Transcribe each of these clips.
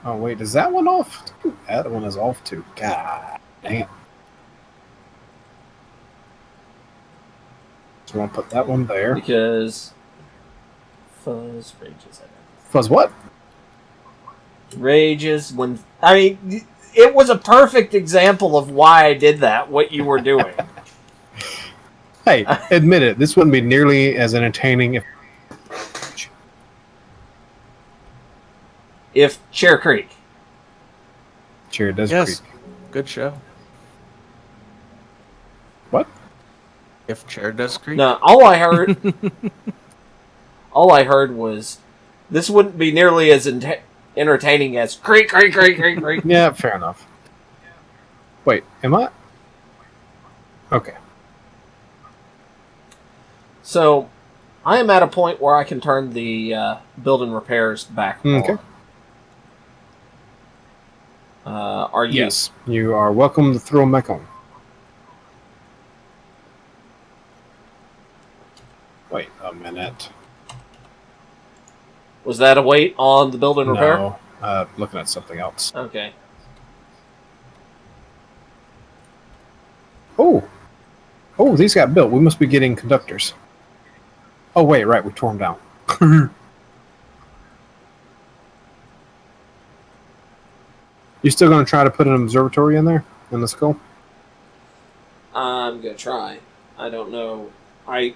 Oh, wait, is that one off? That one is off too. God damn. So I'll put that one there. Because Fuzz rages at everything. Fuzz what? Rages when... I mean, it was a perfect example of why I did that, what you were doing. Hey, admit it. This wouldn't be nearly as entertaining if Chair Creek. Chair does Yes. creak. Good show. What? If Chair does creak. No, all I heard was this wouldn't be nearly as entertaining as creak, creak, creak, creak, creak. Yeah, fair enough. Wait, am I? Okay. So, I am at a point where I can turn the building repairs back Okay. on. Are you? Yes, you are welcome to throw them back on. Wait a minute. Was that a wait on the building repair? No, looking at something else. Okay. Oh, these got built. We must be getting conductors. Oh wait, right, we tore them down. You still going to try to put an observatory in there in the skull? I'm gonna try. I don't know. I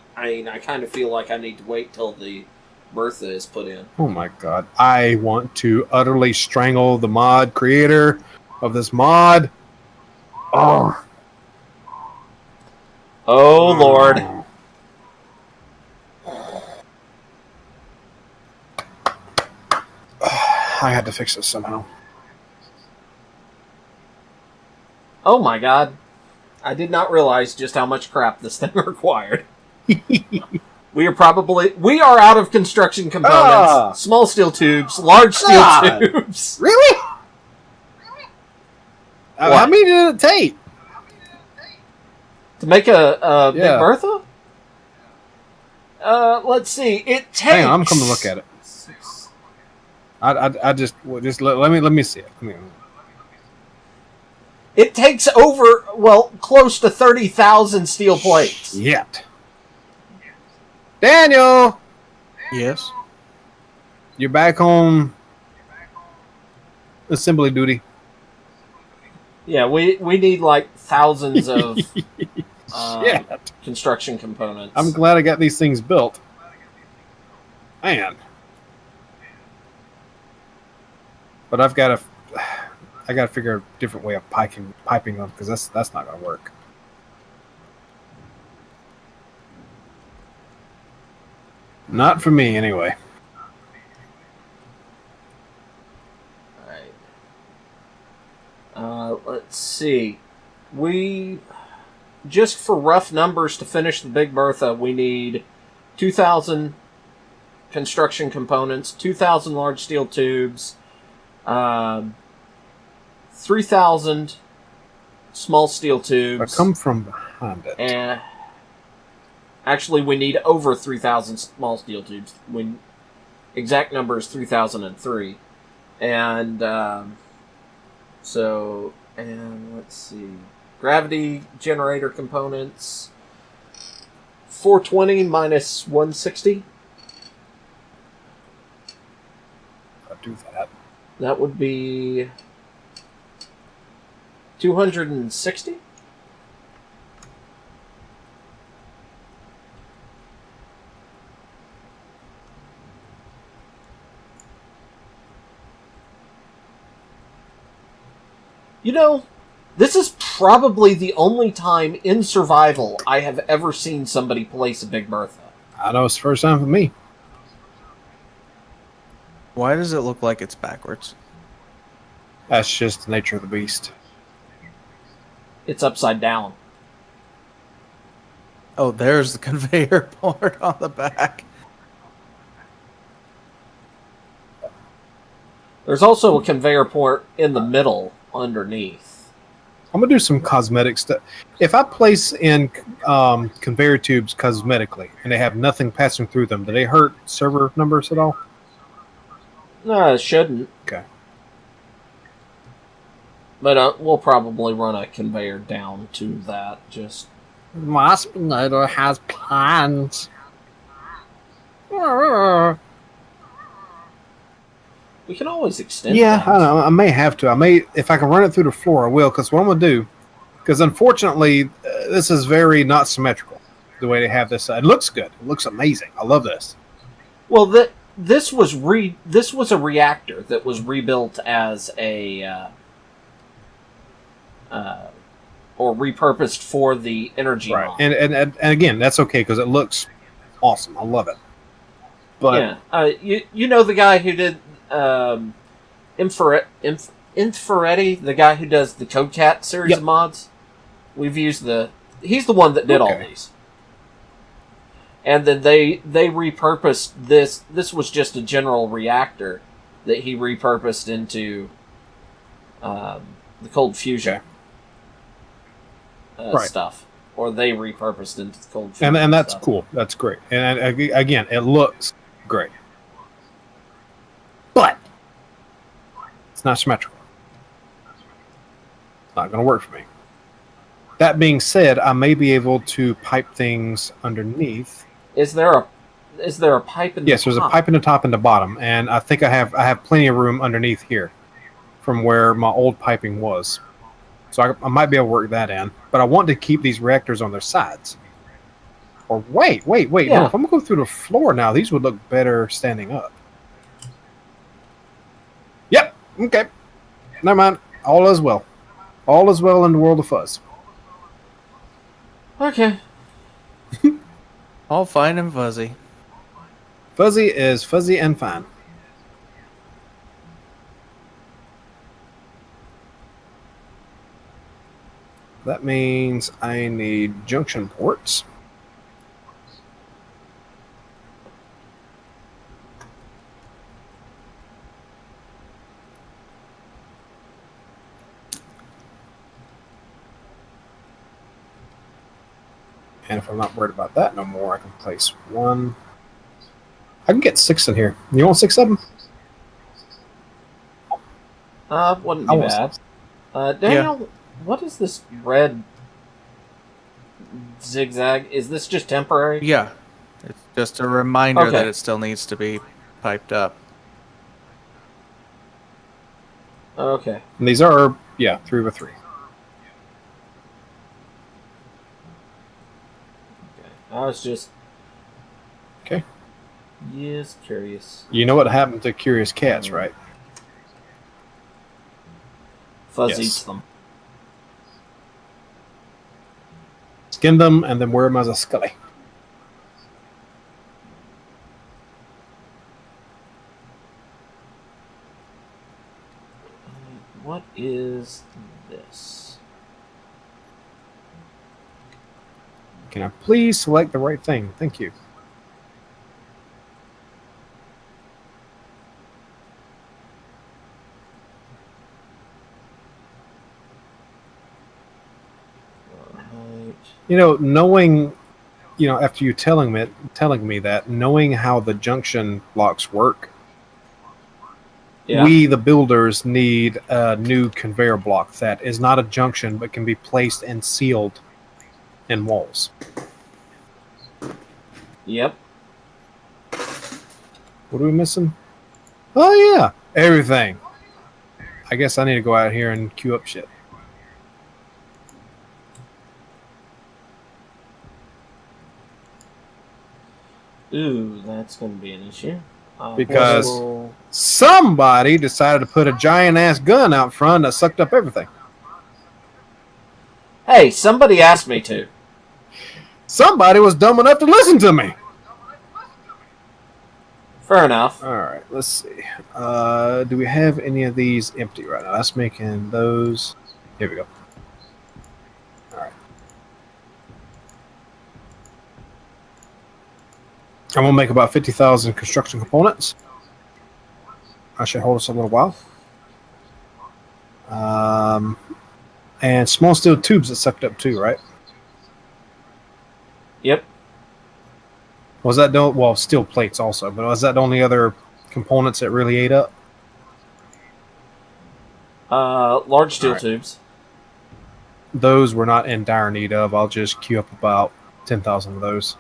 kind of feel like I need to wait till the Bertha is put in. Oh my god. I want to utterly strangle the mod creator of this mod. Oh. Oh, Lord. I had to fix this somehow. Oh my god. I did not realize just how much crap this thing required. We are out of construction components. Small steel tubes, large steel tubes. Really? How many did it take? To make a Big Yeah. Bertha? Let's see. It takes... Hang on, I'm coming to look at it. I just let me see it. Come here. It takes over, well, close to 30,000 steel plates. Yet. Daniel! Yes. You're back on assembly duty. Yeah, we need like thousands of Shit. construction components. I'm glad I got these things built. Man. But I got to figure a different way of piping them because that's not going to work. Not for me, anyway. Alright. Let's see. We, just for rough numbers to finish the Big Bertha, we need 2,000 construction components, 2,000 large steel tubes, 3,000 small steel tubes. I come from behind it. And actually, we need over 3,000 small steel tubes. Exact number is 3,003. And and let's see. Gravity generator components. 420 minus 160. I'll do that. That would be 260? You know, this is probably the only time in survival I have ever seen somebody place a Big Bertha. I know it's the first time for me. Why does it look like it's backwards? That's just the nature of the beast. It's upside down. Oh, there's the conveyor part on the back. There's also a conveyor port in the middle underneath. I'm gonna do some cosmetic stuff. If I place in conveyor tubes cosmetically and they have nothing passing through them, do they hurt server numbers at all? No, it shouldn't. Okay. But we'll probably run a conveyor down to that. Just My spinator has plans. we can always extend. Yeah, things. I don't know. I may have to. I may, if I can run it through the floor, I will. Because what I'm gonna do, because unfortunately, this is very not symmetrical. The way they have this, it looks good. It looks amazing. I love this. Well, this was a reactor that was rebuilt as a or repurposed for the energy. Right, mod. and again, that's okay because it looks awesome. I love it. But yeah, you know the guy who did Inferetti, the guy who does the Code Cat series of mods. We've used he's the one that did all these. And then they repurposed this. This was just a general reactor that he repurposed into the cold fusion stuff, or they repurposed into the cold fusion. And that's cool. That's great. And again, it looks great, but it's not symmetrical. It's not going to work for me. That being said, I may be able to pipe things underneath. Is there a pipe in the top? Yes, there's a pipe in the top and the bottom, and I think I have plenty of room underneath here from where my old piping was. So I might be able to work that in. But I want to keep these reactors on their sides. Or wait. Yeah. No, if I'm going to go through the floor now, these would look better standing up. Yep, okay. Never mind. All is well. All is well in the world of Fuzz. Okay. All fine and fuzzy. Fuzzy is fuzzy and fine. That means I need junction ports. And if I'm not worried about that no more, I can place one. I can get 6 in here. You want 6 of them? Wouldn't be bad. Daniel, what is this red zigzag? Is this just temporary? Yeah. It's just a reminder that it still needs to be piped up. Okay. And these are, 3x3. I was just... Okay. Yes, curious. You know what happened to curious cats, right? Fuzz eats them. Skin them and then wear them as a scully. What is this? Can I please select the right thing? Thank you. You know, knowing, after you telling me that, knowing how the junction blocks work, we, the builders, need a new conveyor block that is not a junction but can be placed and sealed in walls. Yep. What are we missing? Oh, yeah. Everything. I guess I need to go out here and queue up shit. Ooh, that's going to be an issue. Because somebody decided to put a giant-ass gun out front that sucked up everything. Hey, somebody asked me to. Somebody was dumb enough to listen to me. Fair enough. All right, let's see. Do we have any of these empty right now? That's making those. Here we go. All right. I'm going to make about 50,000 construction components. I should hold us a little while. And small steel tubes that sucked up too, right? Yep. Was that steel plates also, but was that the only other components that really ate up? Large steel Alright. tubes. Those we're not in dire need of. I'll just queue up about 10,000 of those.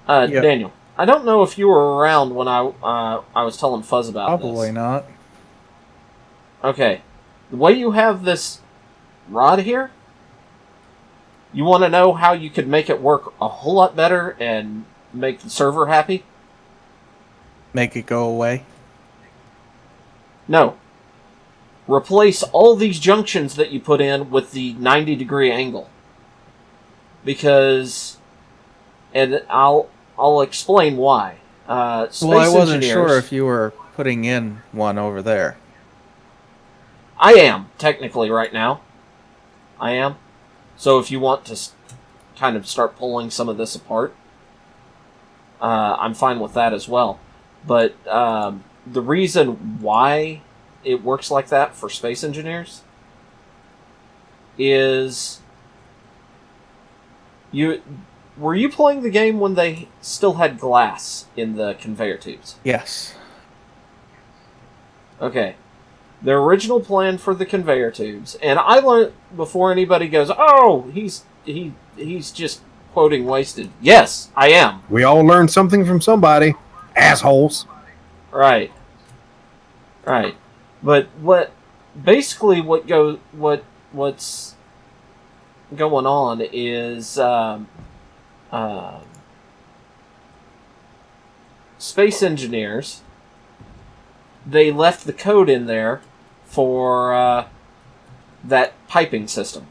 Yep. Daniel, I don't know if you were around when I was telling Fuzz about Probably this. not. Okay. The way you have this rod here, you want to know how you could make it work a whole lot better and make the server happy? Make it go away. No. Replace all these junctions that you put in with the 90-degree angle. Because, and I'll explain why. Space Well, I wasn't engineers, sure if you were putting in one over there. I am, technically, right now. I am. So if you want to kind of start pulling some of this apart, I'm fine with that as well. But the reason why it works like that for space engineers is... Were you playing the game when they still had glass in the conveyor tubes? Yes. Okay. Their original plan for the conveyor tubes, and I learned before anybody goes, "Oh, he's just quoting wasted." Yes, I am. We all learned something from somebody. Assholes. Right. But what's going on is space engineers, they left the code in there for that piping system,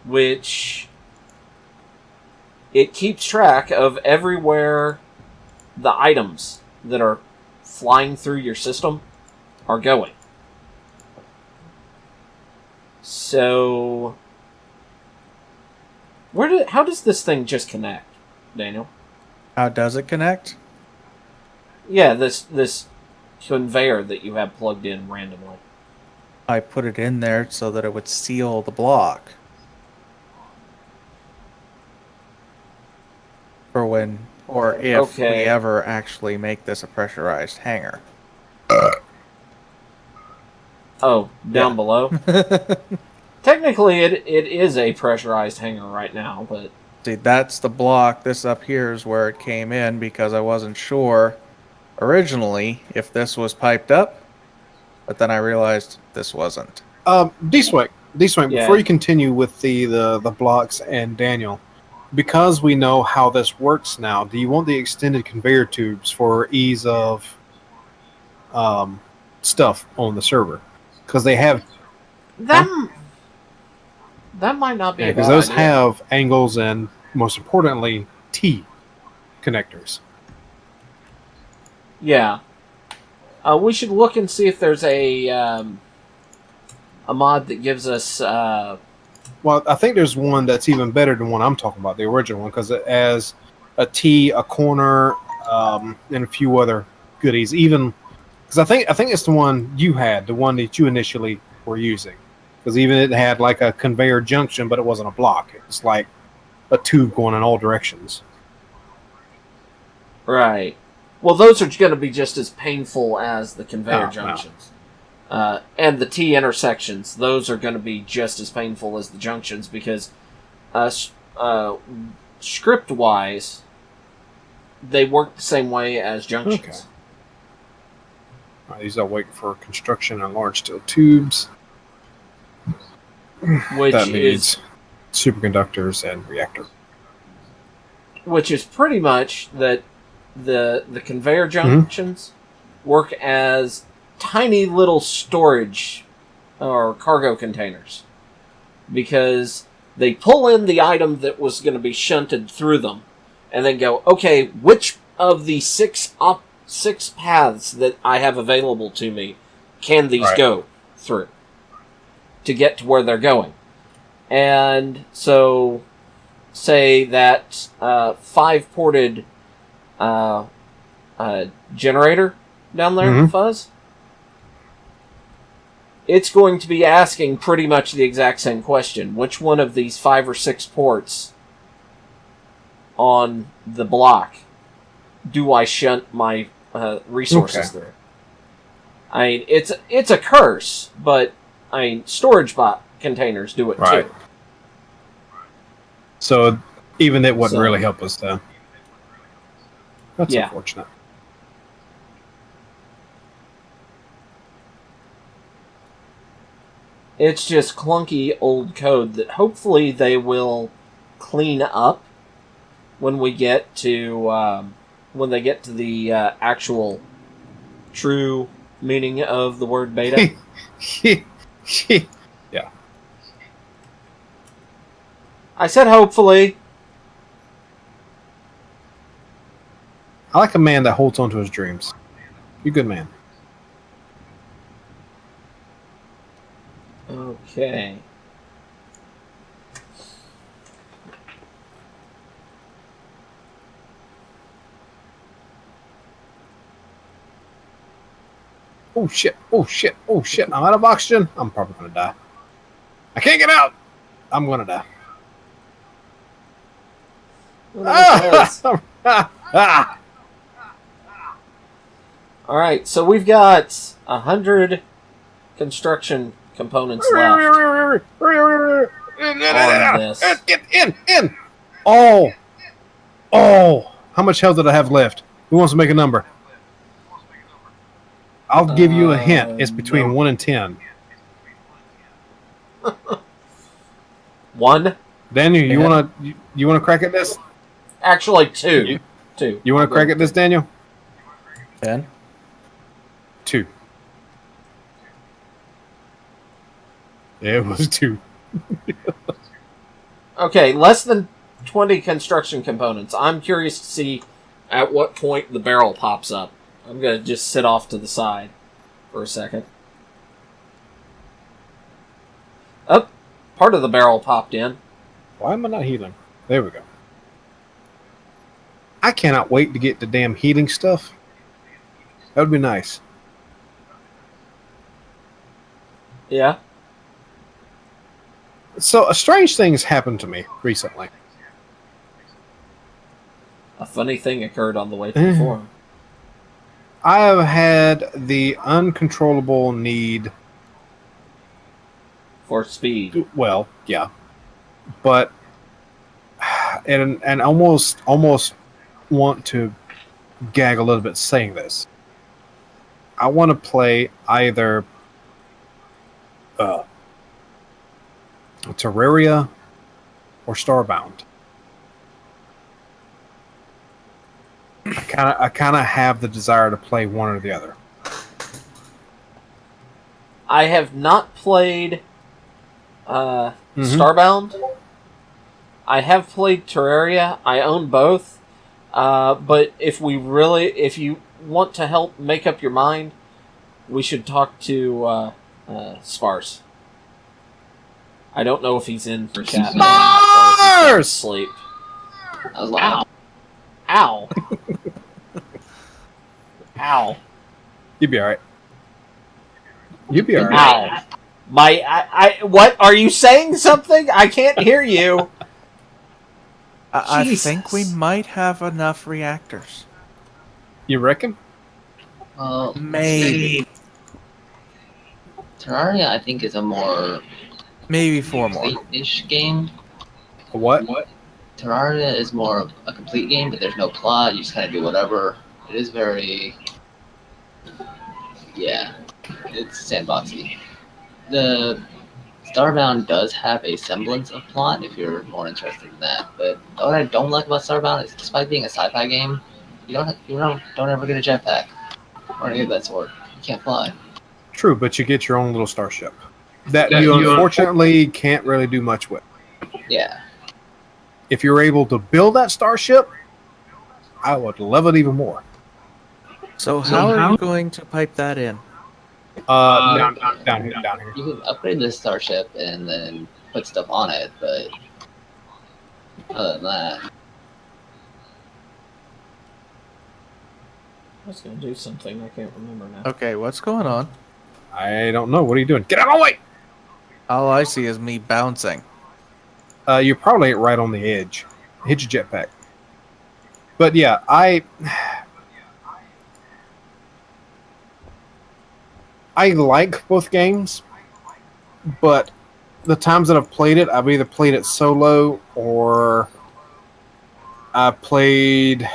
which it keeps track of everywhere the items that are flying through your system are going. So, how does this thing just connect, Daniel? How does it connect? Yeah, this conveyor that you have plugged in randomly. I put it in there so that it would seal the block. For when, or if we ever actually make this a pressurized hangar. Oh, down below? Technically, it is a pressurized hangar right now, but... See, that's the block. This up here is where it came in because I wasn't sure originally if this was piped up, but then I realized this wasn't. Dswank, Yeah. before you continue with the blocks and Daniel, because we know how this works now, do you want the extended conveyor tubes for ease of stuff on the server? Because they have... That might not be a because bad those idea. have angles and, most importantly, T connectors. Yeah. We should look and see if there's a mod that gives us... Well, I think there's one that's even better than one I'm talking about, the original one, because it has a T, a corner, and a few other goodies. Even because I think it's the one you had, the one that you initially were using. Because even it had like a conveyor junction, but it wasn't a block. It's like a tube going in all directions. Right. Well, those are going to be just as painful as the conveyor Oh, junctions. And the T intersections, those are going to be just as painful as the junctions because script-wise, they work the same way as junctions. Okay. All right, these are waiting for construction on large steel tubes. Which that is needs superconductors and reactor. Which is pretty much that the conveyor junctions work as tiny little storage or cargo containers because they pull in the item that was going to be shunted through them and then go, okay, which of the six paths that I have available to me can these go through to get to where they're going? And so say that 5-ported generator down there, Fuzz, it's going to be asking pretty much the exact same question. Which one of these 5 or 6 ports on the block do I shunt my resources Okay. through? I mean, it's a curse, but I mean, storage bot containers do it Right. too. So even that wouldn't So- really help us then. That's Yeah. unfortunate. It's just clunky old code that hopefully they will clean up when we get to when they get to the actual true meaning of the word beta. Yeah. I said hopefully. I like a man that holds on to his dreams. You good man. Okay. Oh shit! Oh shit! Oh shit! I'm out of oxygen. I'm probably gonna die. I can't get out. I'm gonna die. Ah! All right, so we've got 100 construction components left. On this. Get in! Oh! Oh! How much health did I have left? Who wants to make a number? I'll give you a hint. It's between No. 1 and 10. 1, Daniel, you Yeah. wanna crack at this? actually 2. You- 2. You wanna crack at this, Daniel? 10. 2. It was 2. Okay, less than 20 construction components. I'm curious to see at what point the barrel pops up. I'm going to just sit off to the side for a second. Oh, part of the barrel popped in. Why am I not healing? There we go. I cannot wait to get the damn healing stuff. That would be nice. Yeah. So, a strange thing has happened to me recently. A funny thing occurred on the way to the forum. I have had the uncontrollable need. For speed. Well, yeah, but and almost want to gag a little bit saying this. I want to play either Terraria or Starbound. I kind of have the desire to play one or the other. I have not played Starbound. I have played Terraria. I own both. But if you want to help make up your mind, we should talk to Sparse. I don't know if he's in for chat. Sparse! Sleep. Oh, wow. Ow. Ow. You'd be all right. You'd be all right. Ow. What? Are you saying something? I can't hear you. I Jesus. think we might have enough reactors. You reckon? Well, Maybe. Terraria, I think, is a more Maybe 4 more. complete-ish game. What? Terraria is more of a complete game, but there's no plot. You just kind of do whatever. It is very, yeah, it's sandboxy. The Starbound does have a semblance of plot if you're more interested in that. But what I don't like about Starbound is, despite being a sci-fi game, you don't ever get a jetpack or any of that sort. You can't fly. True, but you get your own little starship that you unfortunately can't really do much with. Yeah. If you're able to build that starship, I would love it even more. So how are you going to pipe that in? Down here. You can upgrade the starship and then put stuff on it, but other than that, I was going to do something. I can't remember now. Okay, what's going on? I don't know. What are you doing? Get out of my way! All I see is me bouncing. You're probably right on the edge. Hit your jetpack. But yeah, I like both games, but the times that I've played it, I've either played it solo or I played.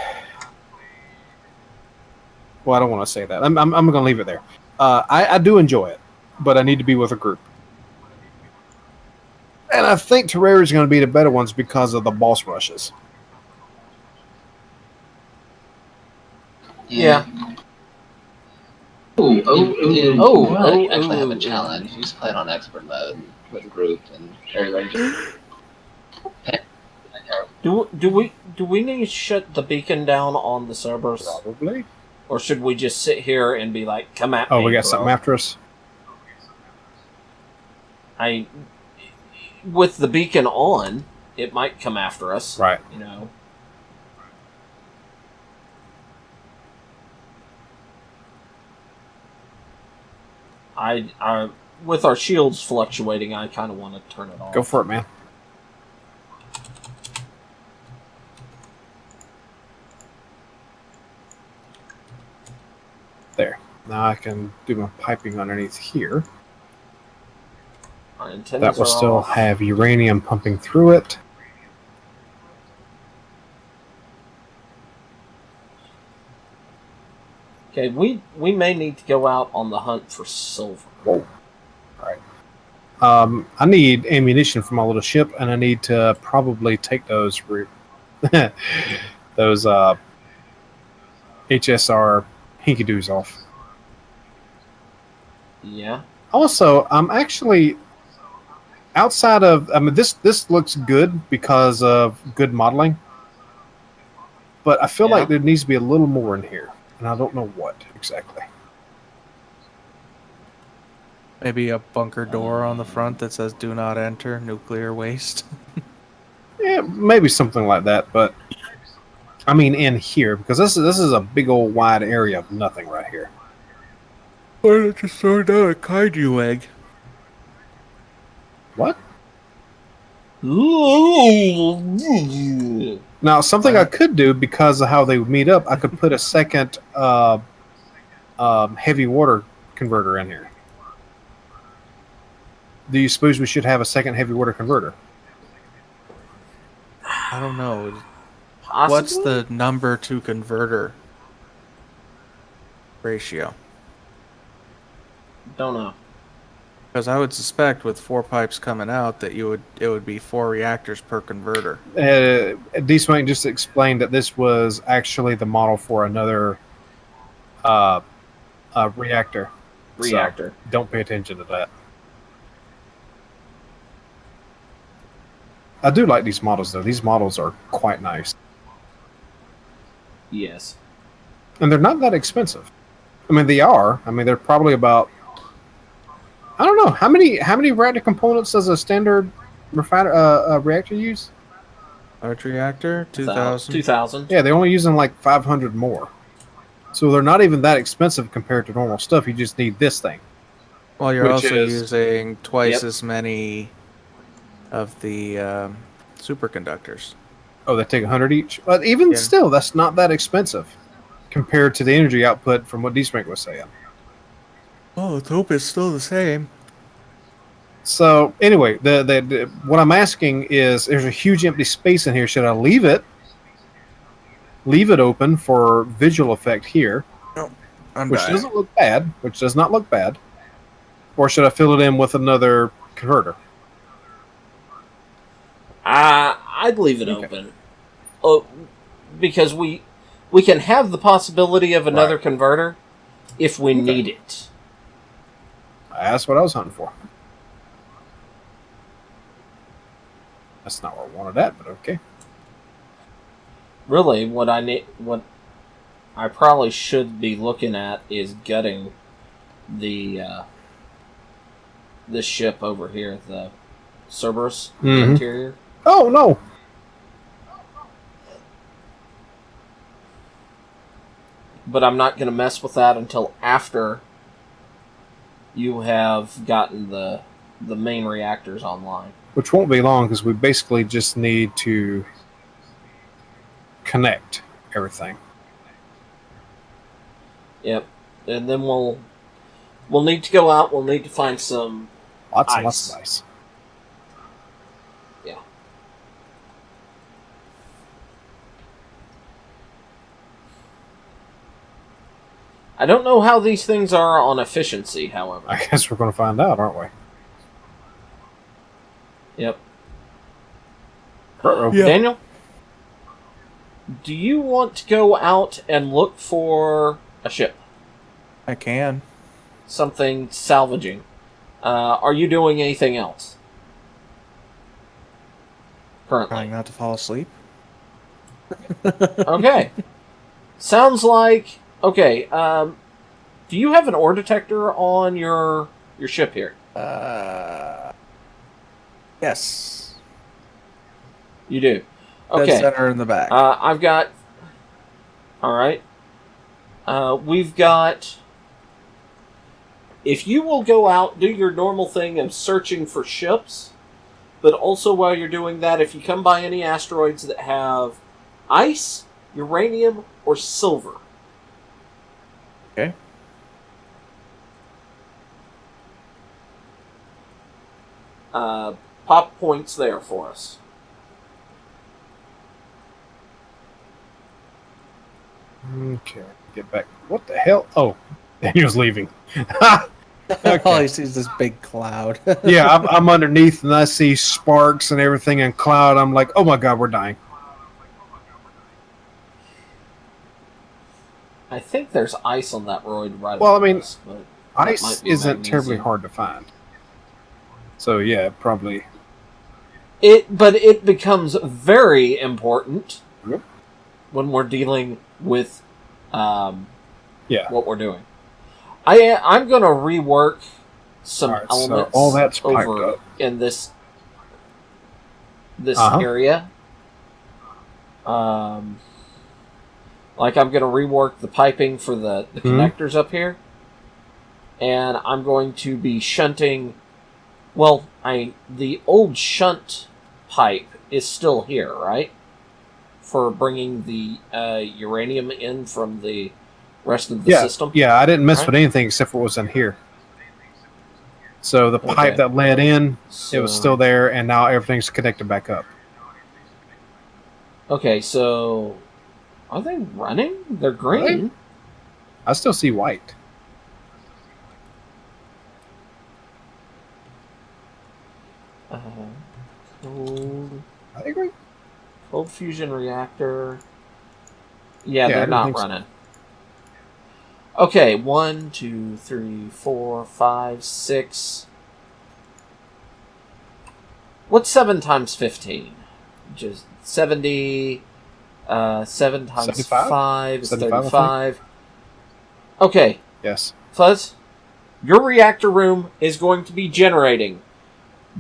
Well, I don't want to say that. I'm going to leave it there. I do enjoy it, but I need to be with a group. And I think Terraria is going to be the better ones because of the boss rushes. Yeah. You actually have a challenge. You just play it on expert mode with a group, and everybody just. Do we need to shut the beacon down on the Cerberus? Probably. Or should we just sit here and be like, come at me? Oh, we got bro. something after us? With the beacon on, it might come after us. Right. You know. I with our shields fluctuating, I kind of want to turn it off. Go for it, man. There. Now I can do my piping underneath here. Our antennas That will are still off. have uranium pumping through it. Okay, we may need to go out on the hunt for silver. Whoa. All right. I need ammunition for my little ship, and I need to probably take those those HSR hinky-doos off. Yeah. Also, I'm actually outside of. I mean, this looks good because of good modeling, but I feel like there needs to be a little more in here, and I don't know what exactly. Maybe a bunker door on the front that says "Do not enter nuclear waste." Yeah, maybe something like that. But I mean, in here because this is a big old wide area of nothing right here. Why don't you throw down a kaiju egg? What? Now, something I could do because of how they would meet up, I could put a second heavy water converter in here. Do you suppose we should have a second heavy water converter? I don't know. Possibly? What's the number to converter ratio? Don't know. Because I would suspect with 4 pipes coming out that it would be 4 reactors per converter. Dswank just explained that this was actually the model for another reactor. Reactor. So don't pay attention to that. I do like these models, though. These models are quite nice. Yes. And they're not that expensive. I mean, they are. I mean, they're probably about... I don't know. How many reactor components does a standard reactor use? Large reactor? 2,000? 2,000. Yeah, they're only using like 500 more. So they're not even that expensive compared to normal stuff. You just need this thing. Well, you're Which also is- using twice as many of the superconductors. Oh, they take 100 each? But even still, that's not that expensive compared to the energy output from what Dswank was saying. Well, let's hope it's still the same. So, anyway, the what I'm asking is, there's a huge empty space in here. Should I leave it? Leave it open for visual effect here, which doesn't look bad, which does not look bad. Or should I fill it in with another converter? I'd leave it open. Because we can have the possibility of another converter if we need it. That's what I was hunting for. That's not where I wanted that, but okay. Really, what I probably should be looking at is gutting the this ship over here, the Cerberus interior. Oh no! But I'm not going to mess with that until after you have gotten the main reactors online. Which won't be long because we basically just need to connect everything. Yep. And then we'll We'll need to go out. We'll need to find some Lots ice. and lots of ice. Yeah. I don't know how these things are on efficiency, however. I guess we're going to find out, aren't we? Yep. Uh-oh. Yeah. Daniel, do you want to go out and look for a ship? I can. Something salvaging. Are you doing anything else? Currently. Trying not to fall asleep. Okay. Sounds like... Okay, do you have an ore detector on your ship here? Yes. You do. Dead Okay. center in the back. I've got... Alright. We've got... If you will go out, do your normal thing of searching for ships, but also while you're doing that, if you come by any asteroids that have ice, uranium, or silver... Okay. Pop points there for us. Okay, get back. What the hell? Oh, Daniel's leaving. All Okay. he sees is this big cloud. Yeah, I'm underneath and I see sparks and everything and cloud. I'm like, oh my god, we're dying. I think there's ice on that road right Well, I above mean, us, but that Ice might be isn't terribly magnesium. hard to find. So yeah, probably. But it becomes very important Yep. when we're dealing with Yeah. what we're doing. I'm going to rework some Alright, so elements all that's piped over up. in this Uh-huh. area. Like I'm going to rework the piping for the connectors up here, and I'm going to be shunting. Well, the old shunt pipe is still here, right? For bringing the uranium in from the rest of the Yeah, system. yeah, I didn't mess Right. with anything except for what was in here. So the Okay. pipe that led in, it was So- still there, and now everything's connected back up. Okay, so are they running? They're green. I still see white. Cold, I think we. cold fusion reactor. Yeah, Yeah, I they're don't not think so. running. Okay, 1, 2, 3, 4, 5, 6. What's 7 times 15? Just 70. 7 times 75? 5 is 75, I think. 35. Okay, Yes. Fuzz, your reactor room is going to be generating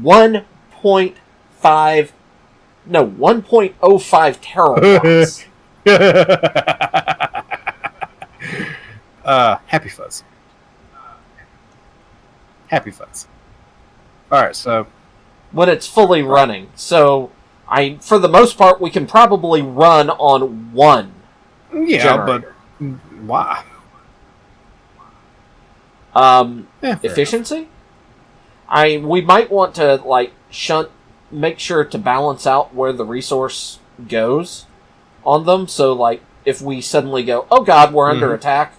1.5 terawatts. Happy Fuzz. Happy Fuzz. Alright, so When it's fully running. So, for the most part, we can probably run on one yeah, generator. but why? Um, Yeah, fair efficiency? We might want to, make sure to balance out where the resource goes on them. So, if we suddenly go, oh god, we're under Mhm. attack,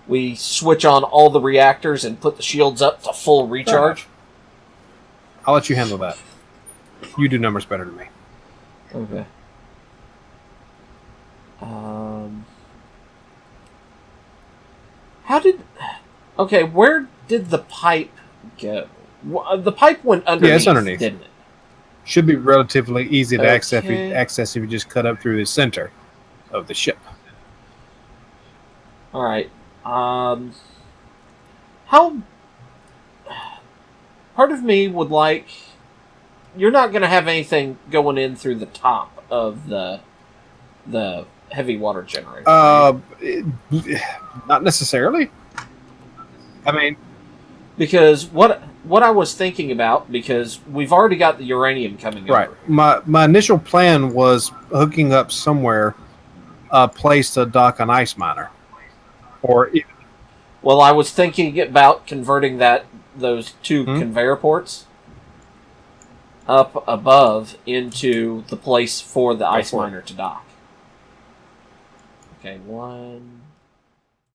we switch on all the reactors and put the shields up to full recharge. I'll let you handle that. You do numbers better than me. Okay. Where did the pipe go? The pipe went underneath. Yeah, it's underneath. Didn't it? Should be relatively easy to access Okay. if you just cut up through the center of the ship. All right. How? Part of me would like. You're not going to have anything going in through the top of the heavy water generator. Right? Not necessarily. I mean, Because what I was thinking about, because we've already got the uranium coming right. over. My initial plan was hooking up somewhere a place to dock an ice miner, or even Well, I was thinking about converting those two conveyor ports up above into the place for the ice miner to dock. Okay, 1...